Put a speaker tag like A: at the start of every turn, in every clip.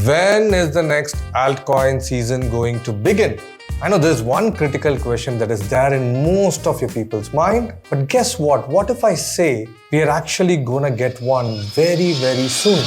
A: When is the next altcoin season going to begin? I know there's one critical question that is there in most of your people's mind, but guess what? What if I say we are actually gonna get one very, very soon?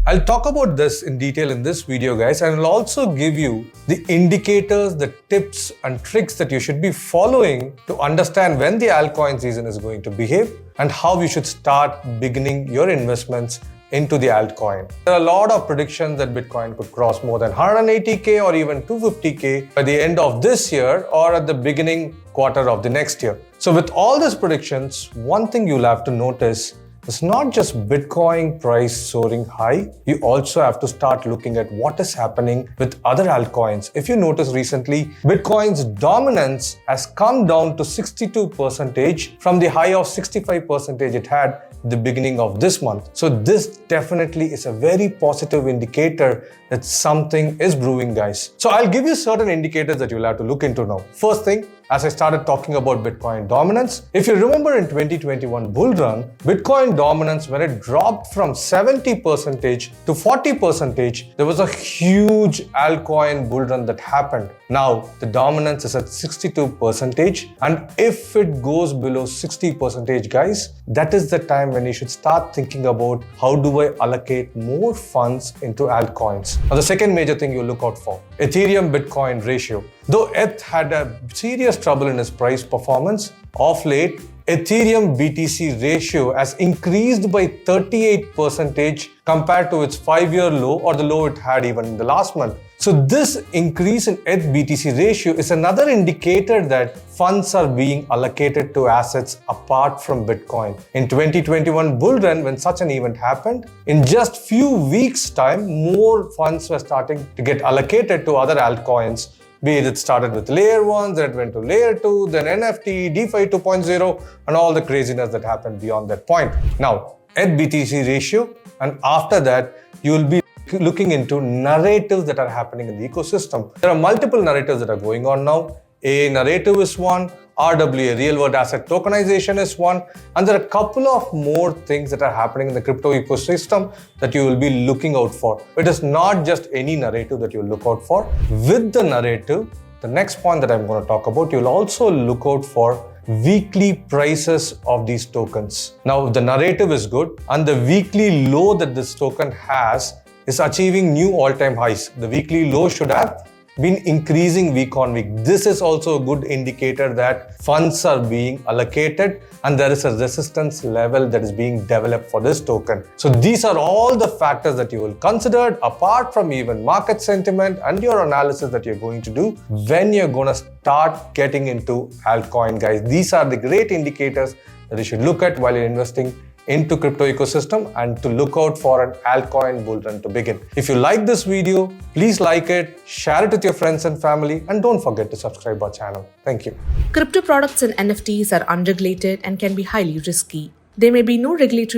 A: I'll talk about this in detail in this video, guys, and I'll also give you the indicators, the tips and tricks that you should be following to understand when the altcoin season is going to behave and how you should start beginning your investments into the altcoin. There are a lot of predictions that Bitcoin could cross more than 180K or even 250K by the end of this year or at the beginning quarter of the next year. So with all these predictions, one thing you'll have to notice, it's not just Bitcoin price soaring high, you also have to start looking at what is happening with other altcoins. If you notice recently, Bitcoin's dominance has come down to 62% from the high of 65% it had at the beginning of this month. So this definitely is a very positive indicator that something is brewing, guys. So I'll give you certain indicators that you'll have to look into now. First thing, as I started talking about Bitcoin dominance, if you remember in 2021 bull run, Bitcoin dominance, when it dropped from 70% to 40%, there was a huge altcoin bull run that happened. Now, the dominance is at 62%, and if it goes below 60%, guys, that is the time when you should start thinking about how do I allocate more funds into altcoins. Now, the second major thing you look out for, Ethereum Bitcoin ratio. Though ETH had a serious trouble in its price performance, of late, Ethereum BTC ratio has increased by 38% compared to its 5-year low or the low it had even in the last month. So this increase in ETH BTC ratio is another indicator that funds are being allocated to assets apart from Bitcoin. In 2021 bull run, when such an event happened, in just few weeks' time, more funds were starting to get allocated to other altcoins. Be it started with layer 1, then it went to layer 2, then NFT, DeFi 2.0, and all the craziness that happened beyond that point. Now, ETH BTC ratio, and after that, you will be looking into narratives that are happening in the ecosystem. There are multiple narratives that are going on now. A narrative is one, RWA, real world asset tokenization is one, and there are a couple of more things that are happening in the crypto ecosystem that you will be looking out for. It is not just any narrative that you look out for. With the narrative, the next point that I'm going to talk about, you'll also look out for weekly prices of these tokens. Now, the narrative is good, and the weekly low that this token has is achieving new all-time highs. The weekly low should have been increasing week on week. This is also a good indicator that funds are being allocated and there is a resistance level that is being developed for this token. So these are all the factors that you will consider apart from even market sentiment and your analysis that you're going to do when you're going to start getting into altcoin, guys. These are the great indicators that you should look at while you're investing into crypto ecosystem and to look out for an altcoin bull run to begin. If you like this video, please like it, share it with your friends and family, and don't forget to subscribe our channel. Thank you.
B: Crypto products and NFTs are unregulated and can be highly risky. There may be no regulatory